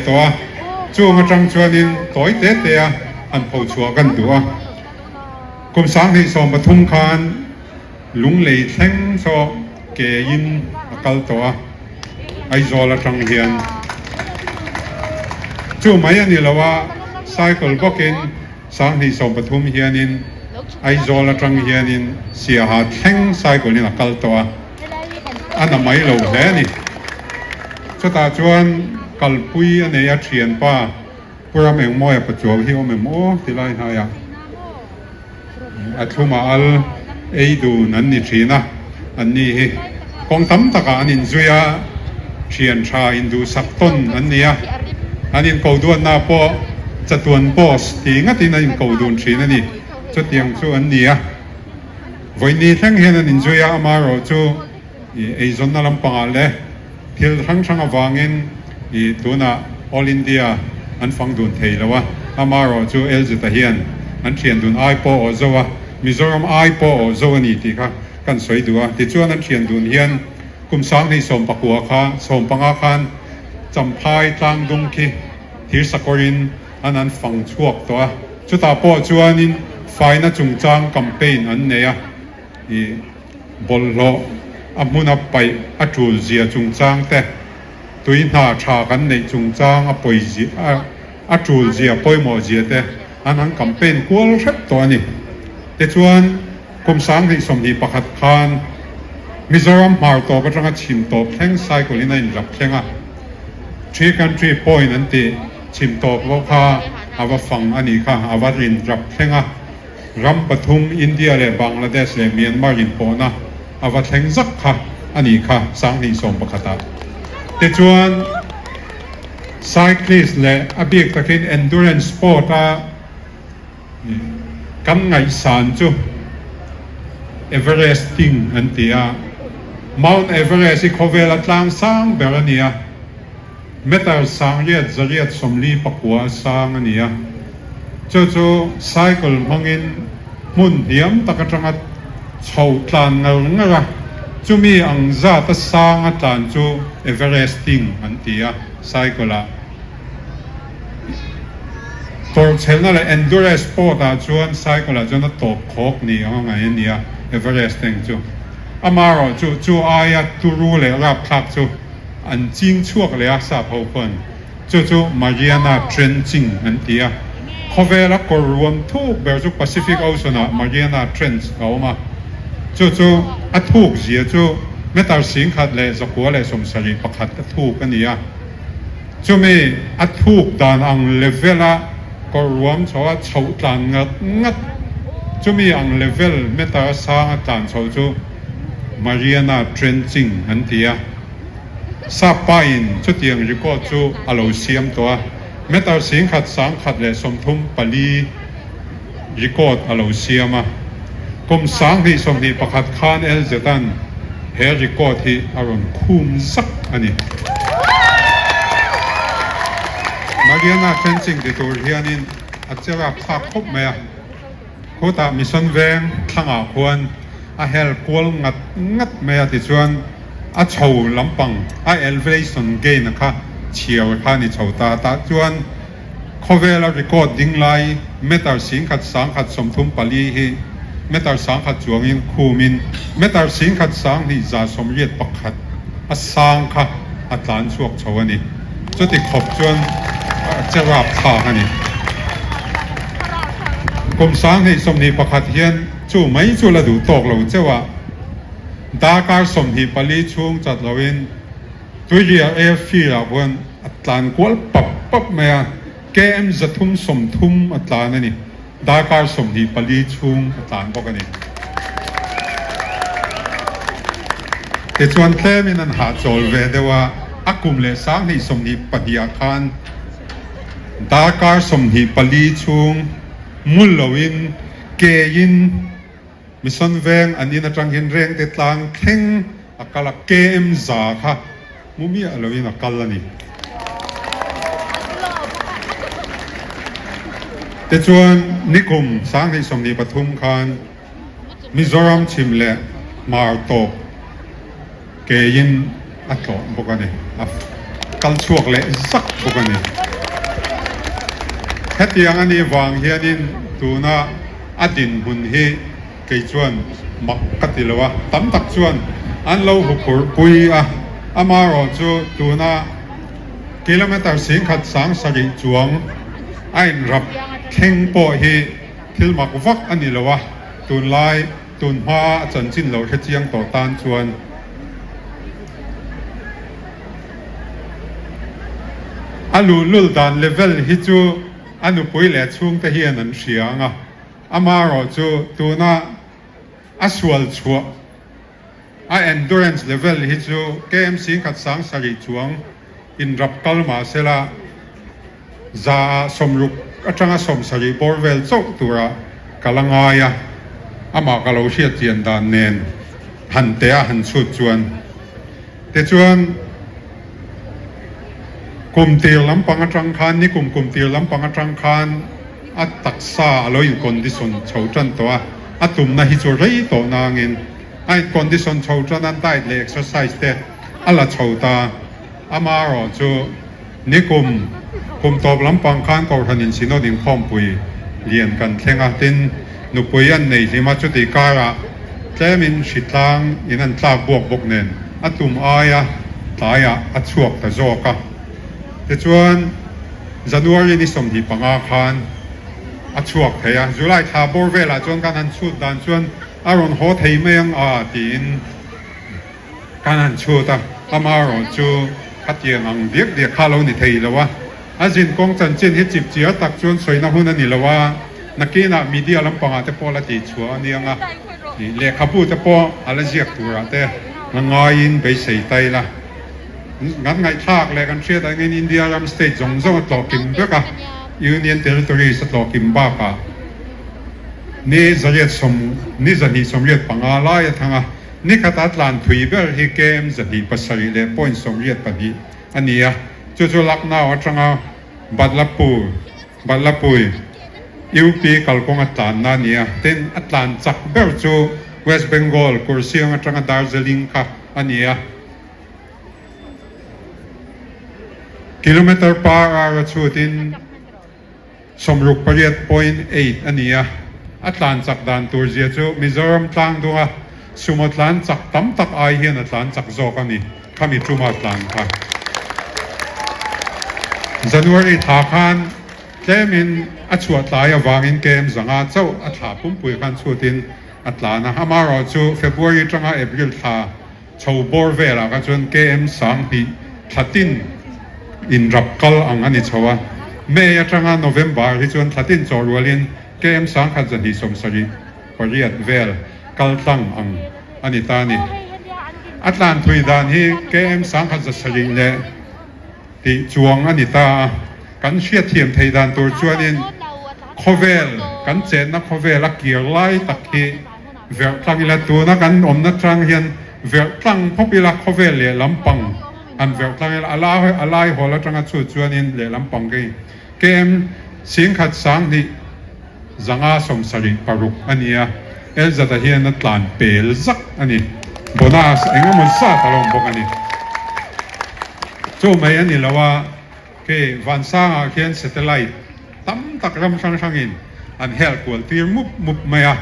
ตัวจู่มาจังชวนินต่อยเตะเตะอันผู้ชัวกันตัวกุมสังที่สมปทุมคานลุงเลยแทงโซเกยินกัลตัวไอโซละจังเฮียนจู่ไม่อันนี้ละว่าไซเคิลก็กินสังที่สมปทุมเฮียนินไอโซละจังเฮียนินเสียหาแทงไซเคิลนี่ละกัลตัวอันนั้นไม่รู้แน่นี่สุดท้ายชวนกัลปุยอันนี้เชียนป้าพวกเราเองมอยประจวบที่ว่าเมมโอที่ไรหายอัตุมาอัลเอดูนั่นนี่ชีนะอันนี้กองทัพตะการอินซุยาเชียนชาอินดูสักต้นอันนี้อันนี้เขาดวนนาโปจะดวนโปสที่งั้นที่นั่นเขาดวนชีนั่นนี่จะเตียงชูอันนี้วันนี้ทั้งเห็นอันอินซุยามาโรจูไอซอนนั่นลำปางเลยที่ทั้งช่างวางเงินตัวน่ะ All India อันฟังดูนเทแล้ววะอามาโรจูเอลจิตาเฮียนอันเชียนดูนไอโปโอโซวะมิโซรัมไอโปโอโซวนี่ที่ค่ะกันสวยดูอ่ะที่ชวนอันเชียนดูนเฮียนกุมสังที่สมปักหัวข้าสมปังอาคารจำพายตางดุงคีที่สกอรินอันนั้นฟังชวกตัวชุดตาโปชวนินไฟน่ะจุงจางแคมเปญอันเนี่ยบอลโลอามุนับไปอัจูเซียจุงจางแต่ตัวอินหาชากันในจุงจางปอยเซียอัจูเซียปอยโมเซียแต่อันนั้นแคมเปญกัวเช็ดตัวนี้แต่ชวนกุมสังที่สมดีประคัดคานมิโซรัมมาร์ตัวก็จะชิมตัวแข่งไซโคลินัยรับแข่ง3 country point นั่นที่ชิมตัวเพราะว่าอาว่าฟังอันนี้ค่ะอาว่ารินรับแข่งรัมปทุมอินเดียและบังกลาเทศและเมียนมารินโปนะอาว่าแข่งซักค่ะอันนี้ค่ะสังที่สมประคัดแต่ชวนไซคลิสต์และอภิตะกิน endurance sport กันไงสารจูเอเวอเรสติ้งอันที่Mount Everest ที่เขาเวลาตามสร้างแบบนี้เมื่อสร้างเรียดจะเรียดสมรีปักหัวสร้างอันนี้จู่ๆไซเคิลมังอินมุนเดียมตะกจังชาวตานเงาเงาจู่มีอังซาตสร้างตานจู่เอเวอเรสติ้งอันที่ไซเคิลตัวเชนนั่นแหละ endurance sport จวนไซเคิลจวนตบโคกนี่เอาไงนี่เอเวอเรสติ้งจู่อามาโรจู่อายตูรูเลยรับทักจู่อันจริงชั่วเลยสับหัวคนจู่มาเรียนาเทรนจิงอันที่เขาเวลาก็รวมทุกแบบจู่ Pacific Ocean มาเรียนาเทรนส์เอามาจู่อัดทุกเสียจู่เมื่อตาสิงขัดเลยจะหัวเลยสมศรีประคัดอัดทุกกันนี่จู่มีอัดทุกด้านอังเลเวลก็รวมชาวชาวต่างงัดจู่มีอังเลเวลเมื่อตาสร้างต่างชาวจู่มาเรียนาเทรนจิงอันที่ซาปายน์ชุดยังรีก็จู่อโลเซียมตัวเมื่อตาสิงขัดสังขัดเลยสมทุมปลีรีก็อโลเซียมกุมสังที่สมดีประคัดคานเอลเจตันเฮรีก็ที่อารมณ์คุมซักอันนี้มาเรียนาเทรนจิงที่ตัวเรียนินอาจจะรับภาคครบไหมโคตามิสันเวงทั้งอาควรอาเฮลกวลงัดเมียที่ชวนอาชาวลำปังอาเอลเวสันเกย์นะคะเชียวข้านี่ชาวตาชวนเขาเวลารีคอร์ดดิ้งไลเมตาสิงขัดสังขัดสมทุมปลีฮีเมตาสังขัดจวงินคูมินเมตาสิงขัดสังที่จะสมเรียดปักขัดอาสังค่ะอาตานชวกชาวนี่จุดที่ขบชวนจะรับท่าฮันนี่กุมสังที่สมนีปักขัดเฮียนจู่ไม่จู่ละดูตกเราเจ้าว่าดาการสมหีปลีช่วงจัดเราเองตัวเรียเอฟฟีเราเพื่อนอัตลานกวลปับเมียเกมจะทุ่มสมทุ่มอัตลานนี่ดาการสมหีปลีช่วงอัตลานพวกนี้แต่ชวนแค่มีนันหาโจลเวเดว่าอากุมเลสังที่สมหีปฏิอาคารดาการสมหีปลีช่วงมุลลวินเกยินมิสันเวงอันนี้นะจังเห็นเร่งติดตามแข่งอักลักเกมซาค่ะมุมีอะไรวินอักลันี่แต่ชวนนิคมสร้างที่สมดีปทุมคานมิโซรัมชิมเล่มาร์โตเกยินอัตโตพวกนี้กัลช่วงเล่สัก พวกนี้แค่เตียงอันนี้วางเฮียนินตัวน่ะอดินหุ่นเฮกิจวนมักกติลวะตั้มตักจวนอันเราหุบปุยอามารอจูตัวน่ะกิโลเมตรสิงขัดสังสริจวงไอ้รับเข่งโปเฮทิลมักวักอันนี้ลวะตุนไลตุนhoaจันจินเราเชียงต่อต้านจวนอันลุลดานเลเวลฮิจูอันนุปุยเล่ช่วงตะเฮียนันเสียงอามารอจูตัวน่ะอสวลชัวendurance level hi chu KM sing khat sang sari chuang in rap kalma sela za somruk atanga som sari borvel chok tura kalangaya ama kalo hriat chian dan nen han te a han chut chuan te chuan kum tir lampang atang khan ni kum tir lampang atang khan at taksa aloi condition chautan to atum na hi chu rei to nangin ai condition chautan an diet le exercise te ala chauta amaro chu nikum top lampang khan ko hanin sinodin khompui lian kan thlenga tin nupuyan nei lima chu ti kara tlemin shitlang inan tla bok nen atum aya taya achuak ta zoka te chuan January ni som hi panga khan achuak theya July tha bor vela chuan kan han chut dan chuan aron ho thei meng tin kan han chuta amaron chu khatiang ang diak khalo ni thei lawa azin kong chan chin hi chip chia tak chuan soina hun ani lawa nakina media lampanga te pola ti chua anianga ni le khapu te po ala jiak tura te ngangain be sei tai la ngat ngai thak le kan thria dang in India ram state zong zong tlokim beka union territory sa tlokim ba ka ni zariat som ni zani somriat pangala ya thanga ni khatat lan thui ber hi kem zani pasari le point somriat padi ania chu lakna atanga badlapur UP kalkong atlan na niya ten atlan chak ber chu West Bengal kursiang atanga Darjeeling ka ania kilometer per hour chu tin somruk pariat 0.8 ania atlan chak dan tur zia chu Mizoram tlang dunga sumotlan chak tam tak ai hian atlan chak zo kami chuma atlan ka January tha khan tlemin achuat lai awangin kem zanga chau atha pumpui khan chutin atlana amaro chu February tanga April tha chho bor vela ka chun KM sang hi thatin in rapkal ang ani chawa May atanga November hi chun thatin chorwalin KM sang khat zani somsari pariat vel kaltang ang ani tani atlan thui dan hi KM sang khat zasari le ti chuang ani ta kan hria thiam thei dan tur chuanin khovel kan chen na khovel a kir lai tak hi ver tlangila tu na kan om na tang hian ver tlang phopila khovel le lampang an ver tlangila alai hola tanga chu chuanin le lampang ge kem sing khat sang ni zanga somsari paruk ania elzata hian na tlan pel zak ani bonus engamon sa talong bok ani chu mai ani lawa ke vansanga khian satellite tam tak ram sang in an hel kwal tir mup maya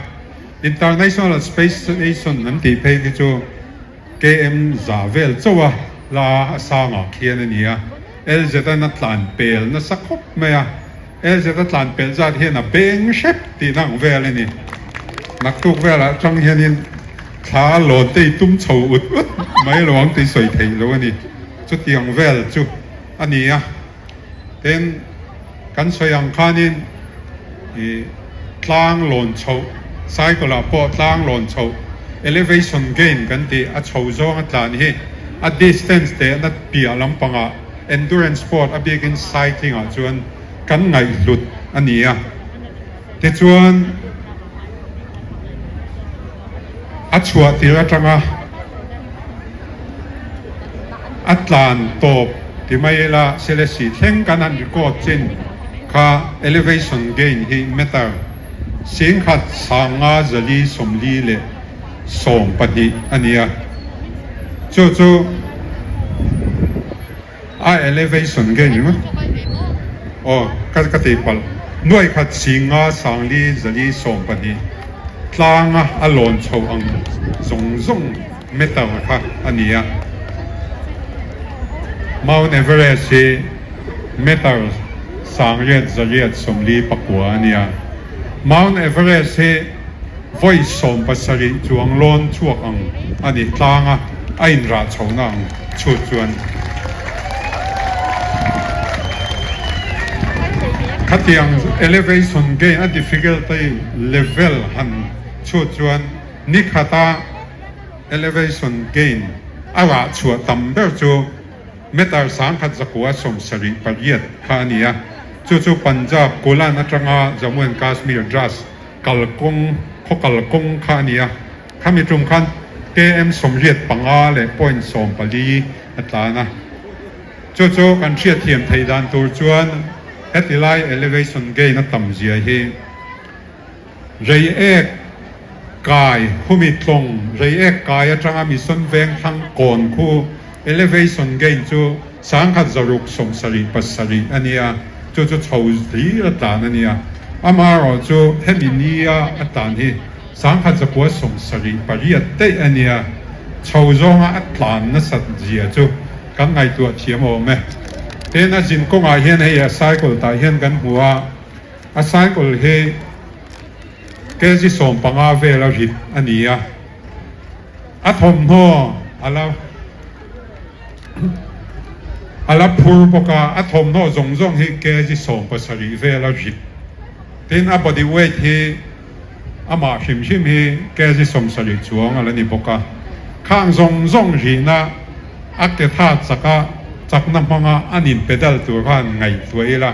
International Space Station nan ti phei ki chu KM zavel chowa la asanga khian ania elzeta na tlan pel na sakhop maya elzeta tlan pel zat hian a beng shep ti nang vel ani naktuk vela chang hianin thla lo te tum chho ut mai lawang ti soi thei lo ani chu tiang vel chu ania ten kan soyang khanin tlang lon chho cycle po tlang lon chho elevation gain kan ti a chho zong atlan hi a distance te na pia lampanga endurance sport a begin cycling a chuan kan ngai lut ania te chuan a chua tira tanga atlan top ti mai la selesi thleng kan an record chin kha elevation gain hi meter sing khat sanga zali somli le som pati ania chu elevation gain นี่มั้ยโอ้ก็ติปัลหน่วยขัดสิงห์สังลีจะลีส่งปนีตลางอลอนโชอังซงเมตาค่ะอันนี้Mount Everest เมตาสังเรียดจะเรียดสมลีปักหัวเนี่ย Mount Everest ไว้สมปัสริจวงล้นชั่วอังอันนี้ตลางไอ้ราชวนังชุดจวนขัดยัง elevation gain อัน difficulty level หันชุดจวนนิคตา elevation gain อาว่าชัวตั้มเบอร์จูเมตาสังขัดจักรวาสมสริปริยัตข้านี้จู่ปัญจาบกุลานัตรงาจามุนกาสมีร์ดรัสกัลกงกัลกงข้านี้ข้ามีจุ่มขันKM สมเรียดปังอาเลปอยน์สมปลีอัตลานะจู่กันเชียเทียมไทยดันตัวจวนเอติไล elevation gain นัตตั้มเจียเฮเรียเอกกายผู้มีตรงเรียเอกกายจังมีส่วนแบ่งทั้งก่อนคู่ elevation gain จู่สังขัดจรุกสมสริปัสสริอันนี้จู่ชาวลีอัตลานั่นเนี่ยอามาเราจู่เฮมินียอัตลานี่สังขัดจักรวาสมสริปริยัตเตอันนี้ชาวจงอัตลานนัสเจียจู่กันไงตัวเทียมโอเมเอ็นจินกงอาเฮียนเฮียไซเคิลตาเฮียนกันหัวไซเคิลเฮเกจิสมปังอาเวลาหิตอันนี้อัฐมโนอาลาพูร์ปกาอัฐมโนจงเฮเกจิสมปัสริเวลาหิตเอ็นอับดีเวทเฮอามาชิมเฮเกจิสมสริจวงอะไรนี่ปกาข้างจงหินะอักเตธาจักจักน้ำมังอันนี้เป็นดัลตัวข้างไงตัวเอล่ะ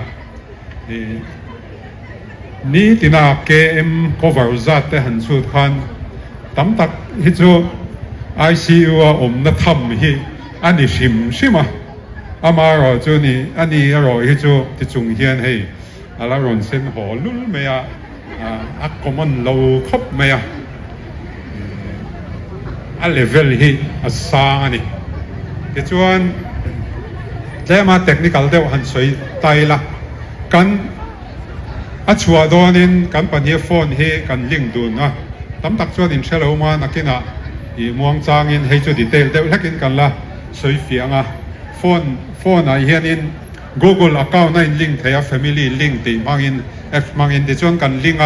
นี่ที่น่าKM cover จัดแต่หันสุดขันตั้มตักฮิจู ICU นัทำฮิอันนี้ชิมอามาเราจูนี่อันนี้เราฮิจูที่จงเฮียนให้อะไรรอนเส้นหัวลุ่มเมียอักกมันเราครบเมียอันเลเวลฮิอัสซาอันนี้ที่จวนแต่มาเทคนิคเดียวหันสวยไตละกันชัวโดนินกันปัญญาโฟนเฮกันลิงดูนะตั้มตักชวนอินเชลมานักกินอีมวงจางอินให้จุดดีเทลเดียวเล็กอินกันละสวยเฟียงโฟนไอเฮียนิน Google account นั่นลิงเทีย family ลิงตีมังอินมังอินที่ชวนกันลิง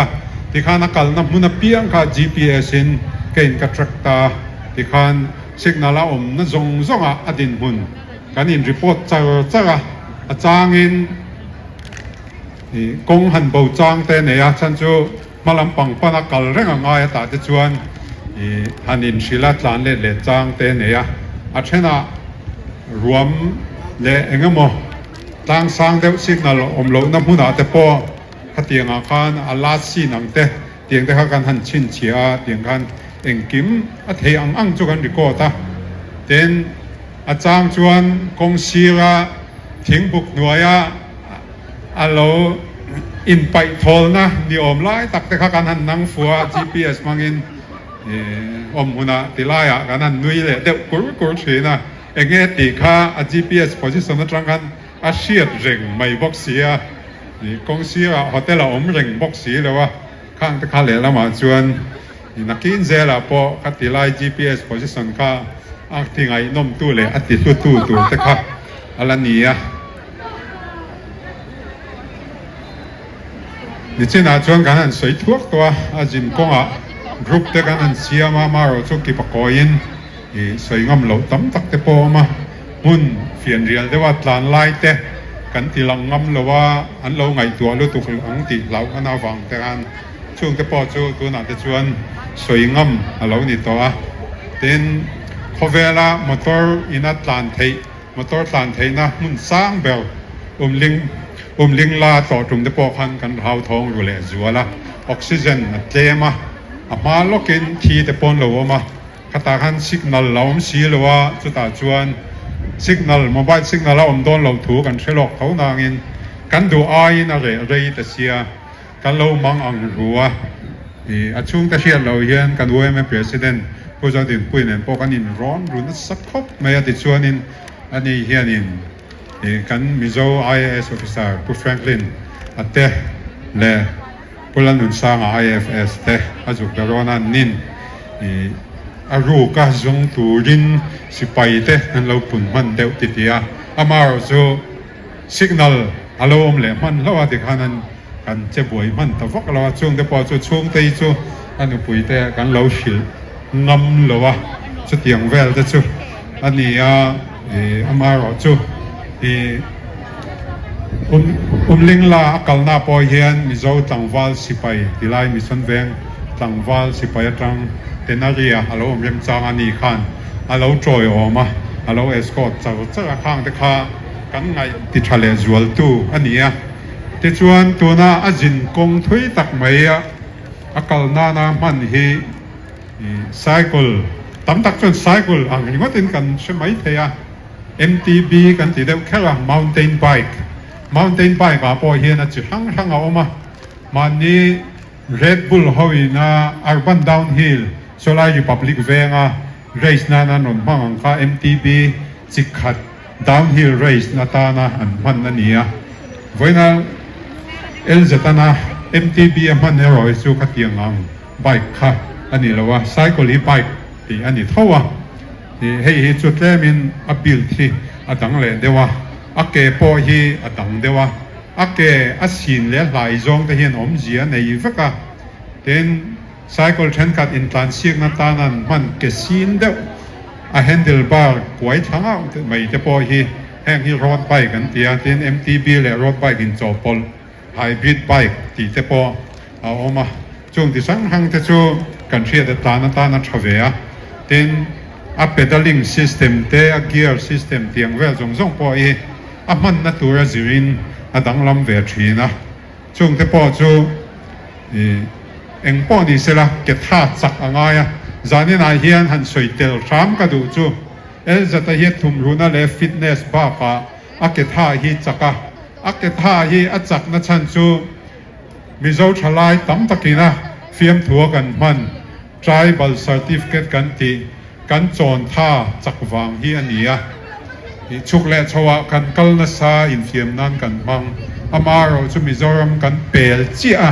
ที่ข้านักกันนับมุนเปียงค่ะ GPS อินเกินกับ tractor ที่ข้าสิกนาลานั่นจงอดินหุ่นกันอินรีพอร์ตเจอจางอินกงหันเบาจางแต่เนี่ยฉันจูมาลำปังปนักกลเร่งง่ายแต่จะชวนหันอินศิลาจานเล่จางแต่เนี่ยเช่นรวมเล่เองมั้งต่างสังเดียวสิกนัลโลน้ำหุ่นแต่พอขัดเตียงอาคารอาลาสีนังเตเตียงแต่กันหันชินเชียเตียงกันเองกิมเทียงอังจูกันดีกว่าตาเต็นอาจารย์ชวนกงศิลาทิ้งบุกหน่วยเราอินไปทอลนะนี่อมไล่ตักแต่ข้ากันหันนังฟัว GPS มังอินอมหุ่นติไล่กันหันนุยเลยเดี๋ยวกูเชื่อนะเองตีข้า GPS position นั่นตรงกันอาเชียดเร่งไม่บอกเสียนี่กงเสียโฮเทลอมเร่งบอกเสียเลยว่าข้างตะข้าเลยแล้วมาชวนนักกินเจล่ะพอขัดติไล่ GPS position ข้าที่ไงน้มตู้เลยติตู้แต่ข้าอะไรนี่นี่เช่นชวนกันสวยทุกตัวจินกงกรุ๊ปเด็กกันเสียมาเราชุกิปกอินสวยงามเราตั้มตักเตปอมาหุ่นเฟียนเรียลได้ว่าตลานไล่เตกันที่ลังงามเราว่าอันเราไงตัวเราตุกหลังติเราอันเอาฟังแต่กันช่วงเตปอจูตัวนั้นจะชวนสวยงามเรานี่ตัวเต็นขเวลามอเตอร์อินัตลานไทยมอเตอร์ตลานไทยนะมุ่นสร้างเบลลิงลาต่อตรงเดปอคันกันเท้าทองอยู่เลยจัวละออกซิเจนเตมามาล็อกอินทีเดปอนเรามาคาตาคันสัญญาณเราสีเราว่าจุดตาจวนสัญญาณโมบายสัญญาณเราโดนเราถูกันเชลล์เขานางอินกันดูไอ้นั่นอะไรแต่เสียกันเรามังอังรัวช่วงแต่เชียเราเห็นกันด้วยแม่ประธานผู้จัดการปุยเนี่ยพวกกันอินร้อนรุ่นสักครบไม่ติดชวนอินอันนี้เฮียนิน กันมิโซ IAS officer ผู้ Franklin อัตเตเลปุลันนุนสร้าง IFS เตอาจุกเดรอนันนินอารูก็จงตูรินสิไปเตนั่นเราปุ่นมันเดวติดยาอามาเราจูสัญญาณฮัลโหลอมเล่มันเราอาทิตย์นั้นกันเจ็บป่วยมันแต่ฟักเราช่วงเดปอจูช่วงเตยจูอันนี้ป่วยเตกันเราชิลงำเราวะจะเตียงเวลเตจูอันนี้อามาเราจูลิงลาอักลนาปอยเฮียนมิโซตังวาลสิไปที่ไลมิสันเวงตังวาลสิไปตังเทนาเรียฮัลโหลเรียมจางอันนี้ขันฮัลโหลจอยออกมาฮัลโหลเอสคอตจะข้างเด็กข้ากันไงติดทะเลจวลตู้อันนี้ที่ชวนตัวน่าอจินกงทุยตักไม่อักลนามันฮีไซเคิลตั้มตักจนไซเคิลอันนี้ว่าตินกันใช่ไหมเทีย MTB กันที่เดียวแค่ละ mountain bike กับพอเห็นนะจุดทั้งเอามามันนี่ Red Bull เขาอีน่า Urban Downhill โซลาร์ Republic เวงอ่ะ race นั่นนนบังค่ะ MTB จิกขัด Downhill race นั่นตานะอันมันนั่นนี่อ่ะวันนั้นเจตนา MTB มันเนี่ยเราสู้ขัดยังงัง bike ค่ะอันนี้เราว่า cycle bike ที่อันนี้เท่าว่าที่จุดแรกมันอัพบิลที่อัดังเลยเดี๋ยวว่าอักเกปอฮีอัดังเดี๋ยวว่าอักเกอัศยินเลี้ยหลายจงแต่เห็นอมเจียในอีกก็เห็นไซเคิลเช่นกัดอินทรานซิกนั่นตานั้นมันเกสินเดียวอะแฮนเดิลบาร์ไว้ทั้งเอาไม่จะปอฮีแห่งที่รถไบกันที่อันเป็น MTB และรถไบกินจอปอลไฮบริดไบค์ที่จะปอเอาออกมาช่วงที่สังหังจะชูกันเชียร์ตานั้นชเวียเห็นa pedaling system te a gear system tiang vel zong po a man na tura zirin a dang lam ve thina chung te po chu eng po ni sela ke tha chak anga ya zani na hian han soi tel ram ka du chu el zata hi thum runa le fitness ba ka a ke tha hi chaka a ke tha hi a chak na chan chu mizo thalai tam takina fiam thua kan man tribal certificate kan tiกันโจนท่าจักวางที่อันนี้ชุกและชวะกันกัลนาซาอินฟิมนั่นกันมังอามาเราจะมีจอมกันเปลจีอะ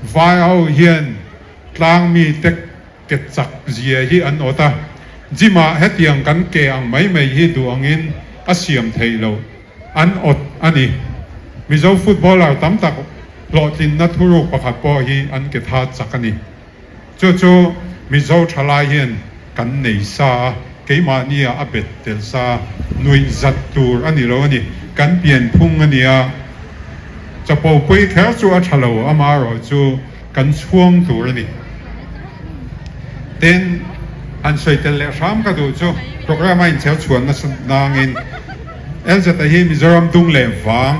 ไฟเอาเฮียนกลางมีเต็กเกจักเจียที่อันโอตาจิมาเฮตียงกันเกอังไม่ฮีดูอังอินอาเซียมไทยเราอันอดอันนี้มีเจ้าฟุตบอลเราตั้มตักหลอดลินนัทุรุประคับปอฮีอันเกท่าจักอันนี้จู่มีเจ้าทลายเฮียนกันในซาเกี่ยมาเนี่ยอเบตเตลซาหน่วยจัดตูร์อันนี้เราอันนี้กันเปลี่ยนพุ่งอันนี้จะปลุกแค่ชัวร์ฉลาอามาเราจูกันช่วงตูร์อันนี้เต้นอันสวยเตลเลชามก็ดูจูโปรแกรมอินเทลชวนนักนางอินจะแต่ที่มิโซรัมดุงเล่ฟัง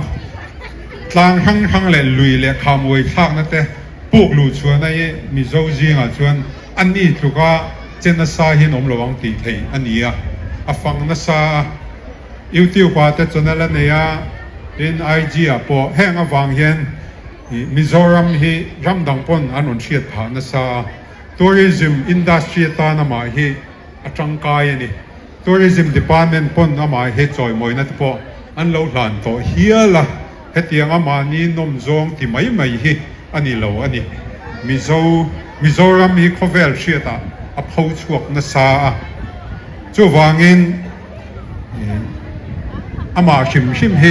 ทางทั้งเล่ลุยเล่ขามวยทางนั่นแต่ปลุกลู่ชวนในมิโซจิงชวนอันนี้ถูกว่าเจนซาหินอมระวังตีเทอันนี้ฟังนัสซาอิวติวกว่าแต่จนนั่นเนี่ยอินไอจีพอแห้งฟังเห็นมิโซรัมฮีรัมดังปนอันนนเชียดผ่านนัสซาทัวริซึมอินดัสทรีตานามาฮีจังกายนี่ทัวริซึมดีพาร์ตเมนต์ปนนามาฮีจอยมวยนั่นพออันเราหลานโตเฮียละเฮตียงอามานี่นมจงที่ไม่ฮีอันนี้เราอันนี้มิโซรัมฮีคอเวลเชียตาอพาวชวกนัสซาจู่วางอินอามาชิมเฮ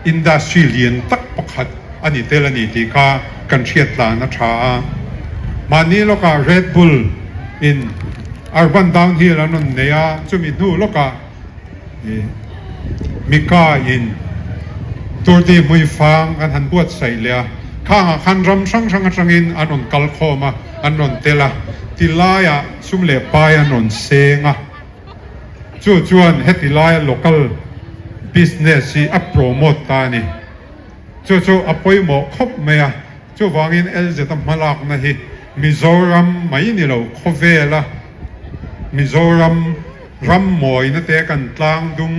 อินดัสทรีเลียนตักปักหัดอันนี้เตลนี่ที่ข้ากันเชียดลานะชามานี่ลูกา Red Bull in Urban Downhill นั่นเนี่ยจู่มีดูลูกามิก้าอินตัวที่มุยฟังกันหันปวดใส่เลียข้างขันรำช่างอินอันนนกัลโคมาอันนนเตละที่ลายซุ่มเล็บไปอันนนเซงจวนเฮติลาย local business ที่อัพโปรโมตตานี่จู่อัพไปหมกครบไหมจู่วางอินจะทำมาลักนะฮิมิโซรัมไม่นี่เราโคเวล่ะมิโซรัมรัมมวยนั่นแต่กันกลางดุง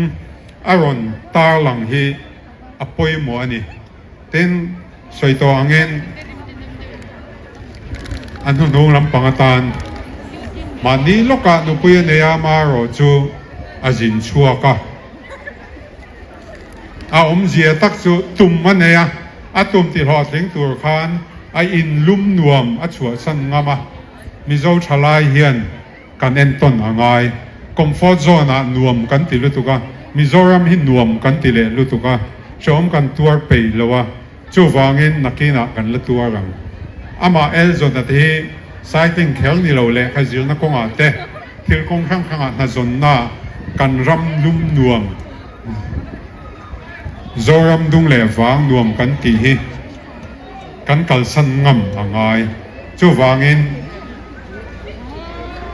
อารอนตาหลังฮิอัพไปหมอนี่เต้นสวยตัวอังเงินอันนู้นลำปังตานมันนี่ลูกนุปุยเนียมาโรจูอาจินชัวกะ เจียตักสุตุ่มมันเนี่ยตุ่มที่หอดถึงตัวคานอินลุ่มนวมชัวสันงามะมิโซชลายเฮียนกันเอ็นต้นอ่างไงคอมฟอร์ตโซนนวมกันติลุตุกะมิโซรัมหินนวมกันติเลลุตุกะชมกันตัวเปย์เลวะจูวางินนักกินักกันละตัวรังมาเอลโซนที่ไซติงเคลนี่เราเล่ขจิลนักกงอาเตทิลกงข้างข้างน่าจนน่ากันรำลุ่มนวมโซรัมดุงเล่ฟางนวมกันตีฮีกันกัลสันงำอ่างไงจูวางิน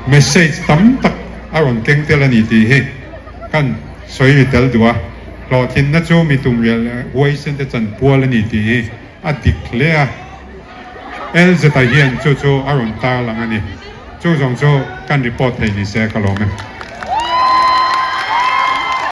เมสเซจตั้มตักอารมณ์เก่งเตลนี่ตีฮีกันสวยวิเตลดัวรอทินนัดโจมีตุ่มเรียลหวยเส้นเตจันปัวลนี่ตีฮีดิคเลียเอลจะตายเฮียนโจอารมณ์ตาลังอันนี้โจจงโจกันรีพอร์ตให้ดีเสียกันลงไหม